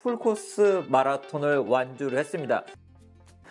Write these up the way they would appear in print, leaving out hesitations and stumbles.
풀코스 마라톤을 완주를 했습니다.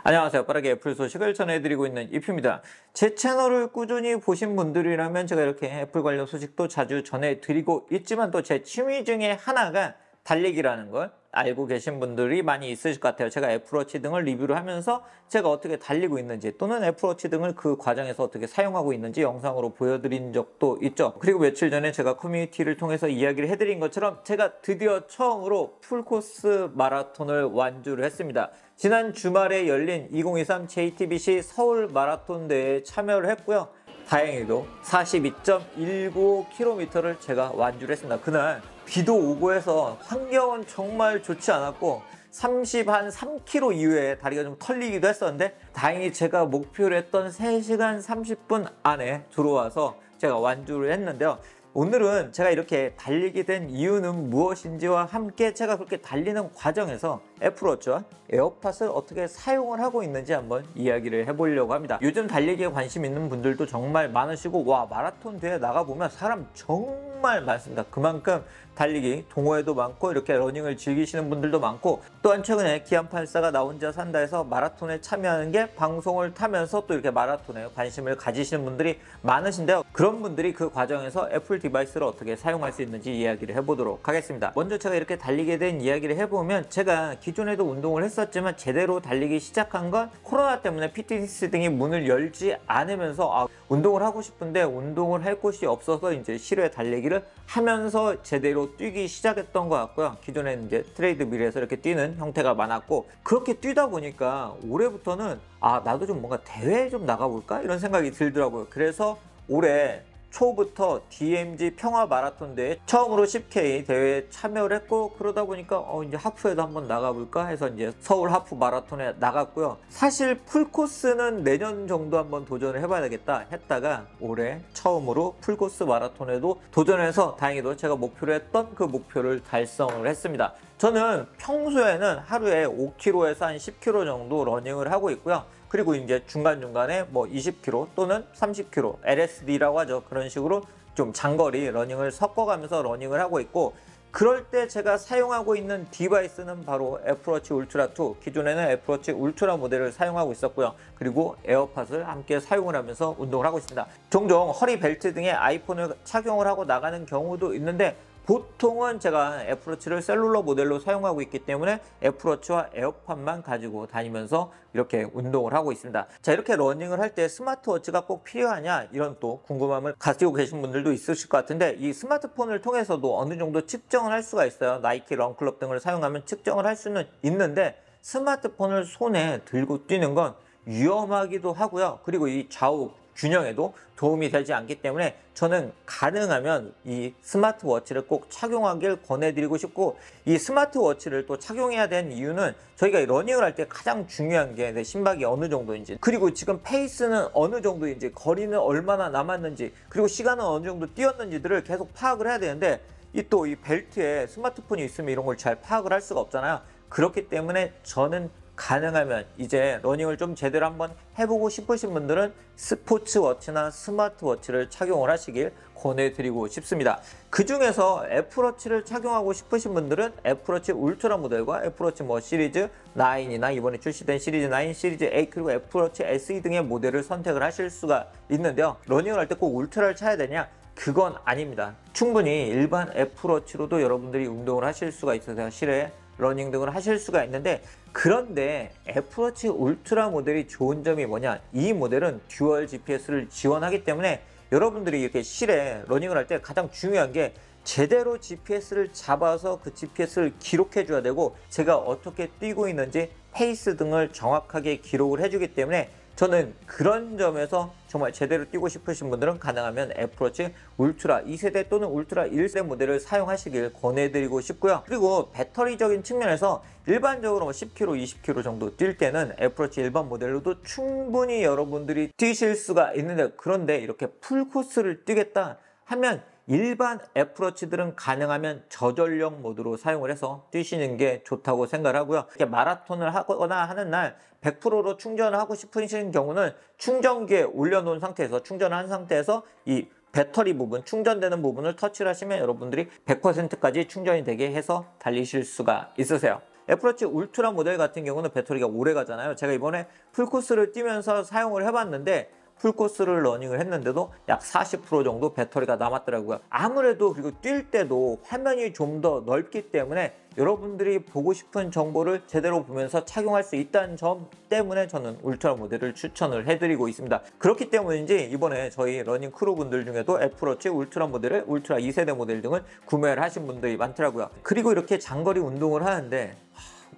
안녕하세요. 빠르게 애플 소식을 전해드리고 있는 이프입니다. 제 채널을 꾸준히 보신 분들이라면 제가 이렇게 애플 관련 소식도 자주 전해드리고 있지만 또 제 취미 중에 하나가 달리기라는 걸 알고 계신 분들이 많이 있으실 것 같아요. 제가 애플워치 등을 리뷰를 하면서 제가 어떻게 달리고 있는지 또는 애플워치 등을 그 과정에서 어떻게 사용하고 있는지 영상으로 보여드린 적도 있죠. 그리고 며칠 전에 제가 커뮤니티를 통해서 이야기를 해드린 것처럼 제가 드디어 처음으로 풀코스 마라톤을 완주를 했습니다. 지난 주말에 열린 2023 JTBC 서울 마라톤 대회에 참여를 했고요. 다행히도 42.195km를 제가 완주를 했습니다. 그날 비도 오고 해서 환경은 정말 좋지 않았고 3km 이후에 다리가 좀 털리기도 했었는데 다행히 제가 목표로 했던 3시간 30분 안에 들어와서 제가 완주를 했는데요. 오늘은 제가 이렇게 달리게 된 이유는 무엇인지와 함께 제가 그렇게 달리는 과정에서 애플워치와 에어팟을 어떻게 사용을 하고 있는지 한번 이야기를 해보려고 합니다. 요즘 달리기에 관심 있는 분들도 정말 많으시고 와 마라톤 대회 나가보면 사람 정말 많습니다. 그만큼 달리기 동호회도 많고 이렇게 러닝을 즐기시는 분들도 많고 또한 최근에 기안84가 나 혼자 산다 해서 마라톤에 참여하는 게 방송을 타면서 또 이렇게 마라톤에 관심을 가지시는 분들이 많으신데요. 그런 분들이 그 과정에서 애플 디바이스를 어떻게 사용할 수 있는지 이야기를 해보도록 하겠습니다. 먼저 제가 이렇게 달리게 된 이야기를 해보면 제가 기존에도 운동을 했었지만 제대로 달리기 시작한 건 코로나 때문에 피트니스 등이 문을 열지 않으면서 운동을 하고 싶은데 운동을 할 곳이 없어서 이제 실외 달리기를 하면서 제대로 뛰기 시작했던 것 같고요. 기존에는 이제 트레이드밀에서 이렇게 뛰는 형태가 많았고 그렇게 뛰다 보니까 올해부터는 나도 좀 뭔가 대회에 좀 나가볼까? 이런 생각이 들더라고요. 그래서 올해 초부터 DMZ 평화 마라톤 대회 처음으로 10K 대회에 참여를 했고 그러다 보니까 이제 하프에도 한번 나가볼까 해서 이제 서울 하프 마라톤에 나갔고요. 사실 풀코스는 내년 정도 한번 도전을 해봐야 되겠다 했다가 올해 처음으로 풀코스 마라톤에도 도전해서 다행히도 제가 목표로 했던 그 목표를 달성을 했습니다. 저는 평소에는 하루에 5km에서 한 10km 정도 러닝을 하고 있고요. 그리고 이제 중간중간에 뭐 20km 또는 30km LSD라고 하죠. 그런 식으로 좀 장거리 러닝을 섞어가면서 러닝을 하고 있고 그럴 때 제가 사용하고 있는 디바이스는 바로 애플워치 울트라 2 기존에는 애플워치 울트라 모델을 사용하고 있었고요. 그리고 에어팟을 함께 사용을 하면서 운동을 하고 있습니다. 종종 허리 벨트 등의 아이폰을 착용을 하고 나가는 경우도 있는데 보통은 제가 애플워치를 셀룰러 모델로 사용하고 있기 때문에 애플워치와 에어팟만 가지고 다니면서 이렇게 운동을 하고 있습니다. 자, 이렇게 러닝을 할 때 스마트워치가 꼭 필요하냐 이런 또 궁금함을 가지고 계신 분들도 있으실 것 같은데 이 스마트폰을 통해서도 어느 정도 측정을 할 수가 있어요. 나이키 런클럽 등을 사용하면 측정을 할 수는 있는데 스마트폰을 손에 들고 뛰는 건 위험하기도 하고요. 그리고 이 좌우 균형에도 도움이 되지 않기 때문에 저는 가능하면 이 스마트워치를 꼭 착용하길 권해드리고 싶고 이 스마트워치를 또 착용해야 되는 이유는 저희가 러닝을 할 때 가장 중요한 게 내 심박이 어느 정도인지 그리고 지금 페이스는 어느 정도인지 거리는 얼마나 남았는지 그리고 시간은 어느 정도 뛰었는지들을 계속 파악을 해야 되는데 이 벨트에 스마트폰이 있으면 이런 걸 잘 파악을 할 수가 없잖아요. 그렇기 때문에 저는 가능하면 이제 러닝을 좀 제대로 한번 해보고 싶으신 분들은 스포츠워치나 스마트워치를 착용을 하시길 권해드리고 싶습니다. 그 중에서 애플워치를 착용하고 싶으신 분들은 애플워치 울트라 모델과 애플워치 시리즈 9이나 이번에 출시된 시리즈 9, 시리즈 8 그리고 애플워치 SE 등의 모델을 선택을 하실 수가 있는데요. 러닝을 할 때 꼭 울트라를 차야 되냐? 그건 아닙니다. 충분히 일반 애플워치로도 여러분들이 운동을 하실 수가 있어서 실외 러닝 등을 하실 수가 있는데 그런데 애플워치 울트라 모델이 좋은 점이 뭐냐 이 모델은 듀얼 GPS를 지원하기 때문에 여러분들이 이렇게 실내 러닝을 할 때 가장 중요한 게 제대로 GPS를 잡아서 그 GPS를 기록해 줘야 되고 제가 어떻게 뛰고 있는지 페이스 등을 정확하게 기록을 해주기 때문에 저는 그런 점에서 정말 제대로 뛰고 싶으신 분들은 가능하면 애플워치 울트라 2세대 또는 울트라 1세대 모델을 사용하시길 권해드리고 싶고요. 그리고 배터리적인 측면에서 일반적으로 10km, 20km 정도 뛸 때는 애플워치 일반 모델로도 충분히 여러분들이 뛰실 수가 있는데 그런데 이렇게 풀코스를 뛰겠다 하면 일반 애플워치들은 가능하면 저전력 모드로 사용을 해서 뛰시는 게 좋다고 생각을 하고요. 이렇게 마라톤을 하거나 하는 날 100%로 충전을 하고 싶으신 경우는 충전기에 올려놓은 상태에서 충전을 한 상태에서 이 배터리 부분, 충전되는 부분을 터치를 하시면 여러분들이 100%까지 충전이 되게 해서 달리실 수가 있으세요. 애플워치 울트라 모델 같은 경우는 배터리가 오래 가잖아요. 제가 이번에 풀코스를 뛰면서 사용을 해봤는데 풀코스를 러닝을 했는데도 약 40% 정도 배터리가 남았더라고요. 아무래도 그리고 뛸 때도 화면이 좀 더 넓기 때문에 여러분들이 보고 싶은 정보를 제대로 보면서 착용할 수 있다는 점 때문에 저는 울트라 모델을 추천을 해드리고 있습니다. 그렇기 때문인지 이번에 저희 러닝 크루 분들 중에도 애플워치 울트라 모델을 울트라 2세대 모델 등을 구매를 하신 분들이 많더라고요. 그리고 이렇게 장거리 운동을 하는데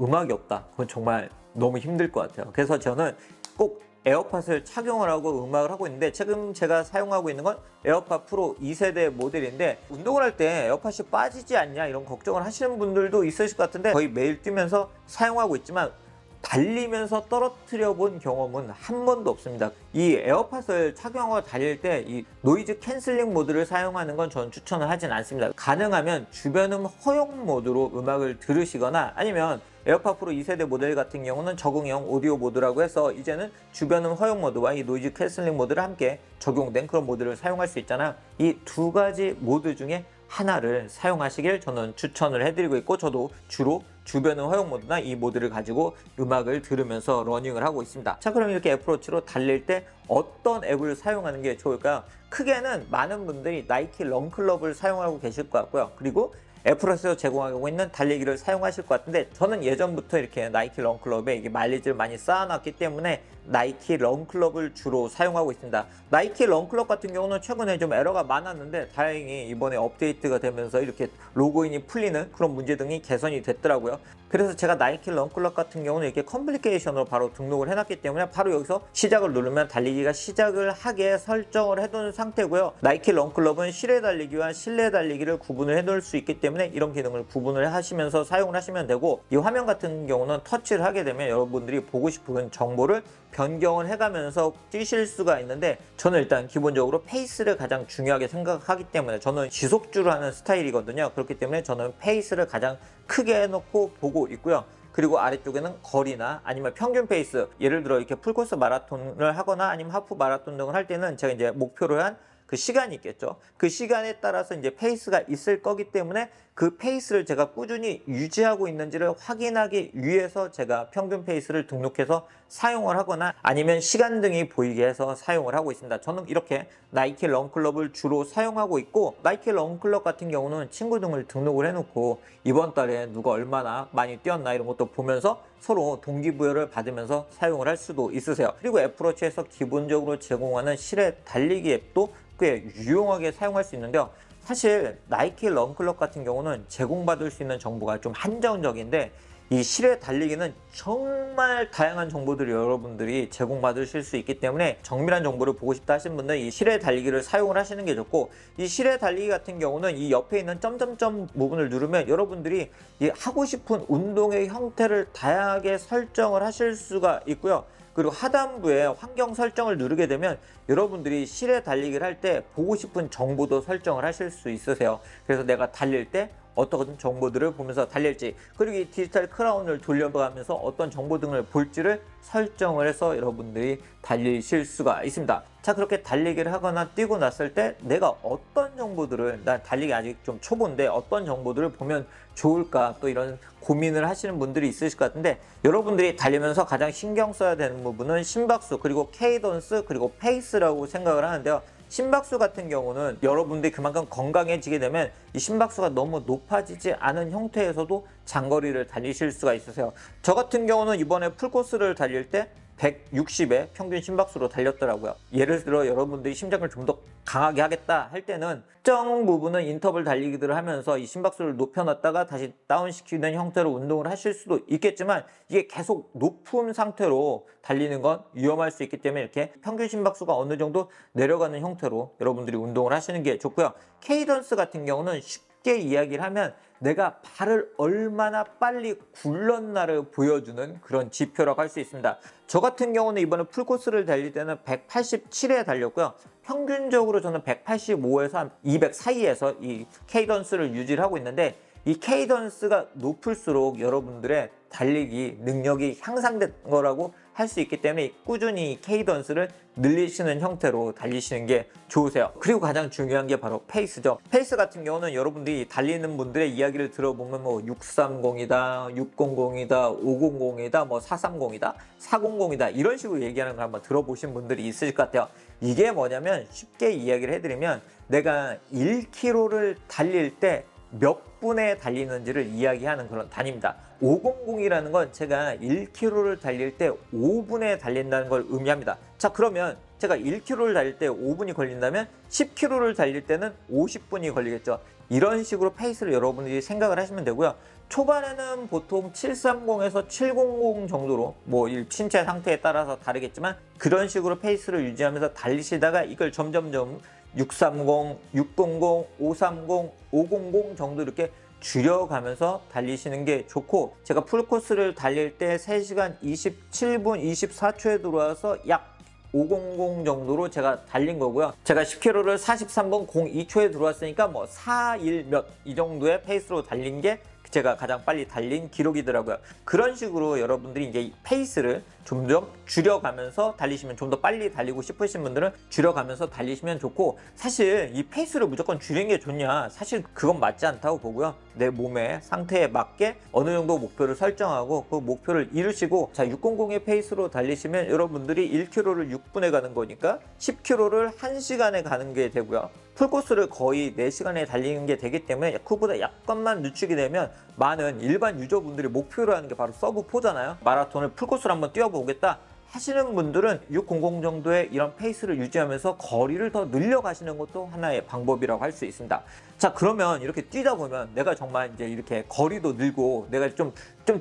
음악이 없다. 그건 정말 너무 힘들 것 같아요. 그래서 저는 꼭 에어팟을 착용을 하고 음악을 하고 있는데 지금 제가 사용하고 있는 건 에어팟 프로 2세대 모델인데 운동을 할 때 에어팟이 빠지지 않냐 이런 걱정을 하시는 분들도 있으실 것 같은데 거의 매일 뛰면서 사용하고 있지만 달리면서 떨어뜨려 본 경험은 한 번도 없습니다. 이 에어팟을 착용하고 달릴 때 이 노이즈 캔슬링 모드를 사용하는 건 저는 추천을 하진 않습니다. 가능하면 주변음 허용 모드로 음악을 들으시거나 아니면 에어팟 프로 2세대 모델 같은 경우는 적응형 오디오 모드라고 해서 이제는 주변음 허용 모드와 이 노이즈 캔슬링 모드를 함께 적용된 그런 모드를 사용할 수 있잖아요. 이 두 가지 모드 중에 하나를 사용하시길 저는 추천을 해드리고 있고 저도 주로 주변음 허용 모드나 이 모드를 가지고 음악을 들으면서 러닝을 하고 있습니다. 자, 그럼 이렇게 애플워치로 달릴 때 어떤 앱을 사용하는 게 좋을까요? 크게는 많은 분들이 나이키 런클럽을 사용하고 계실 것 같고요. 그리고 애플워치에서 제공하고 있는 달리기를 사용하실 것 같은데 저는 예전부터 이렇게 나이키 런클럽에 이게 마일리지를 많이 쌓아놨기 때문에 나이키 런클럽을 주로 사용하고 있습니다. 나이키 런클럽 같은 경우는 최근에 좀 에러가 많았는데 다행히 이번에 업데이트가 되면서 이렇게 로그인이 풀리는 그런 문제 등이 개선이 됐더라고요. 그래서 제가 나이키 런클럽 같은 경우는 이렇게 컴플리케이션으로 바로 등록을 해놨기 때문에 바로 여기서 시작을 누르면 달리기가 시작을 하게 설정을 해둔 상태고요. 나이키 런클럽은 실외 달리기와 실내 달리기를 구분을 해놓을 수 있기 때문에 이런 기능을 구분을 하시면서 사용을 하시면 되고 이 화면 같은 경우는 터치를 하게 되면 여러분들이 보고 싶은 정보를 변경을 해가면서 뛰실 수가 있는데 저는 일단 기본적으로 페이스를 가장 중요하게 생각하기 때문에 저는 지속주를 하는 스타일이거든요. 그렇기 때문에 저는 페이스를 가장 크게 해놓고 보고 있고요. 그리고 아래쪽에는 거리나 아니면 평균 페이스, 예를 들어 이렇게 풀코스 마라톤을 하거나 아니면 하프 마라톤 등을 할 때는 제가 이제 목표로 한 그 시간이 있겠죠. 그 시간에 따라서 이제 페이스가 있을 거기 때문에 그 페이스를 제가 꾸준히 유지하고 있는지를 확인하기 위해서 제가 평균 페이스를 등록해서 사용을 하거나 아니면 시간 등이 보이게 해서 사용을 하고 있습니다. 저는 이렇게 나이키 런클럽을 주로 사용하고 있고 나이키 런클럽 같은 경우는 친구 등을 등록을 해놓고 이번 달에 누가 얼마나 많이 뛰었나 이런 것도 보면서 서로 동기부여를 받으면서 사용을 할 수도 있으세요. 그리고 애플워치에서 기본적으로 제공하는 실외 달리기 앱도 꽤 유용하게 사용할 수 있는데요. 사실 나이키 런클럽 같은 경우는 제공받을 수 있는 정보가 좀 한정적인데 이 실외 달리기는 정말 다양한 정보들을 여러분들이 제공받으실 수 있기 때문에 정밀한 정보를 보고 싶다 하시는 분들은 이 실외 달리기를 사용을 하시는 게 좋고 이 실외 달리기 같은 경우는 이 옆에 있는 점점점 부분을 누르면 여러분들이 이 하고 싶은 운동의 형태를 다양하게 설정을 하실 수가 있고요. 그리고 하단부에 환경 설정을 누르게 되면 여러분들이 실외 달리기를 할 때 보고 싶은 정보도 설정을 하실 수 있으세요. 그래서 내가 달릴 때 어떤 정보들을 보면서 달릴지 그리고 이 디지털 크라운을 돌려가면서 어떤 정보 등을 볼지를 설정을 해서 여러분들이 달리실 수가 있습니다. 자, 그렇게 달리기를 하거나 뛰고 났을 때 내가 어떤 정보들을 난 달리기 아직 좀 초보인데 어떤 정보들을 보면 좋을까 또 이런 고민을 하시는 분들이 있으실 것 같은데 여러분들이 달리면서 가장 신경 써야 되는 부분은 심박수 그리고 케이던스 그리고 페이스라고 생각을 하는데요. 심박수 같은 경우는 여러분들이 그만큼 건강해지게 되면 이 심박수가 너무 높아지지 않은 형태에서도 장거리를 달리실 수가 있으세요. 저 같은 경우는 이번에 풀코스를 달릴 때 160의 평균 심박수로 달렸더라고요. 예를 들어 여러분들이 심장을 좀 더 강하게 하겠다 할 때는 특정 부분은 인터벌 달리기들을 하면서 이 심박수를 높여놨다가 다시 다운시키는 형태로 운동을 하실 수도 있겠지만 이게 계속 높은 상태로 달리는 건 위험할 수 있기 때문에 이렇게 평균 심박수가 어느 정도 내려가는 형태로 여러분들이 운동을 하시는 게 좋고요. 케이던스 같은 경우는 쉽게 이야기를 하면 내가 발을 얼마나 빨리 굴렀나를 보여주는 그런 지표라고 할 수 있습니다. 저 같은 경우는 이번에 풀코스를 달릴 때는 187에 달렸고요. 평균적으로 저는 185에서 한 200 사이에서 이 케이던스를 유지를 하고 있는데 이 케이던스가 높을수록 여러분들의 달리기 능력이 향상된 거라고 할 수 있기 때문에 꾸준히 케이던스를 늘리시는 형태로 달리시는 게 좋으세요. 그리고 가장 중요한 게 바로 페이스죠. 페이스 같은 경우는 여러분들이 달리는 분들의 이야기를 들어보면 뭐 630이다, 600이다, 500이다, 뭐 430이다, 400이다 이런 식으로 얘기하는 걸 한번 들어보신 분들이 있으실 것 같아요. 이게 뭐냐면 쉽게 이야기를 해드리면 내가 1km를 달릴 때 몇 분에 달리는지를 이야기하는 그런 단위입니다. 500이라는 건 제가 1km를 달릴 때 5분에 달린다는 걸 의미합니다. 자, 그러면 제가 1km를 달릴 때 5분이 걸린다면 10km를 달릴 때는 50분이 걸리겠죠. 이런 식으로 페이스를 여러분들이 생각을 하시면 되고요. 초반에는 보통 730에서 700 정도로 뭐 신체 상태에 따라서 다르겠지만 그런 식으로 페이스를 유지하면서 달리시다가 이걸 점점점 630, 600, 530, 500 정도 이렇게 줄여가면서 달리시는 게 좋고, 제가 풀코스를 달릴 때 3시간 27분 24초에 들어와서 약 500 정도로 제가 달린 거고요. 제가 10km를 43분 02초에 들어왔으니까 뭐 4일 몇 이 정도의 페이스로 달린 게 제가 가장 빨리 달린 기록이더라고요. 그런 식으로 여러분들이 이제 페이스를 좀 더 줄여가면서 달리시면, 좀 더 빨리 달리고 싶으신 분들은 줄여가면서 달리시면 좋고, 사실 이 페이스를 무조건 줄이는 게 좋냐, 사실 그건 맞지 않다고 보고요. 내 몸의 상태에 맞게 어느 정도 목표를 설정하고 그 목표를 이루시고, 자 600의 페이스로 달리시면 여러분들이 1km를 6분에 가는 거니까 10km를 1시간에 가는 게 되고요. 풀코스를 거의 4시간에 달리는 게 되기 때문에 그보다 약간만 늦추게 되면 많은 일반 유저분들이 목표로 하는 게 바로 서브 4잖아요. 마라톤을 풀코스를 한번 뛰어보겠다 하시는 분들은 600 정도의 이런 페이스를 유지하면서 거리를 더 늘려가시는 것도 하나의 방법이라고 할 수 있습니다. 자, 그러면 이렇게 뛰다 보면 내가 정말 이제 이렇게 거리도 늘고 내가 좀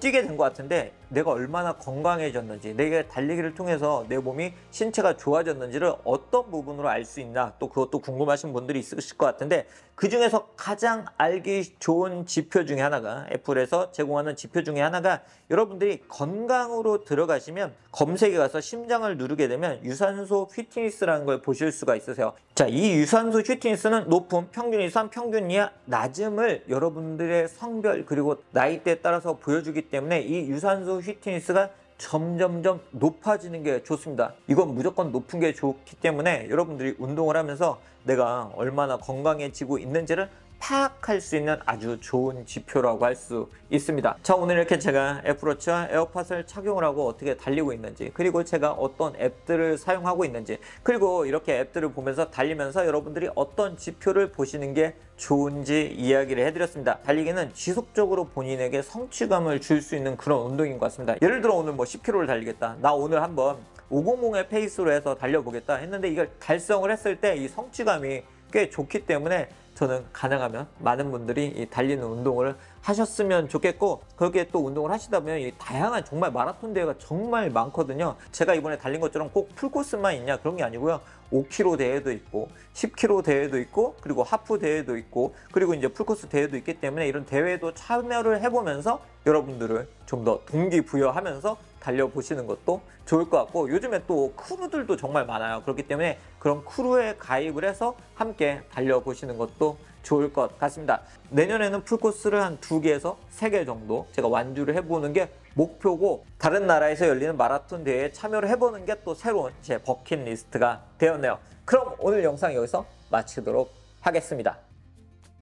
뛰게 된 것 같은데 내가 얼마나 건강해졌는지, 내가 달리기를 통해서 내 몸이 신체가 좋아졌는지를 어떤 부분으로 알 수 있나, 또 그것도 궁금하신 분들이 있으실 것 같은데, 그 중에서 가장 알기 좋은 지표 중에 하나가, 애플에서 제공하는 지표 중에 하나가, 여러분들이 건강으로 들어가시면 검색에 가서 심장을 누르게 되면 유산소 휘트니스라는 걸 보실 수가 있으세요. 자, 이 유산소 휘트니스는 높음, 평균 이상, 평균 이하, 낮음을 여러분들의 성별 그리고 나이대에 따라서 보여주기 때문에 이 유산소 휘트니스가 점점점 높아지는 게 좋습니다. 이건 무조건 높은 게 좋기 때문에 여러분들이 운동을 하면서 내가 얼마나 건강해지고 있는지를 파악할 수 있는 아주 좋은 지표라고 할 수 있습니다. 자, 오늘 이렇게 제가 애플워치와 에어팟을 착용을 하고 어떻게 달리고 있는지, 그리고 제가 어떤 앱들을 사용하고 있는지, 그리고 이렇게 앱들을 보면서 달리면서 여러분들이 어떤 지표를 보시는 게 좋은지 이야기를 해드렸습니다. 달리기는 지속적으로 본인에게 성취감을 줄 수 있는 그런 운동인 것 같습니다. 예를 들어 오늘 뭐 10km를 달리겠다, 나 오늘 한번 500의 페이스로 해서 달려보겠다 했는데 이걸 달성을 했을 때 이 성취감이 꽤 좋기 때문에 저는 가능하면 많은 분들이 이 달리는 운동을 하셨으면 좋겠고, 그렇게 또 운동을 하시다 보면 이 다양한 정말 마라톤 대회가 정말 많거든요. 제가 이번에 달린 것처럼 꼭 풀코스만 있냐 그런 게 아니고요. 5km 대회도 있고 10km 대회도 있고 그리고 하프 대회도 있고 그리고 이제 풀코스 대회도 있기 때문에 이런 대회도 참여를 해보면서 여러분들을 좀 더 동기부여하면서 달려보시는 것도 좋을 것 같고, 요즘에 또 크루들도 정말 많아요. 그렇기 때문에 그런 크루에 가입을 해서 함께 달려보시는 것도 좋을 것 같습니다. 내년에는 풀코스를 한 2개에서 3개 정도 제가 완주를 해보는 게 목표고, 다른 나라에서 열리는 마라톤 대회에 참여를 해보는 게 또 새로운 제 버킷리스트가 되었네요. 그럼 오늘 영상 여기서 마치도록 하겠습니다.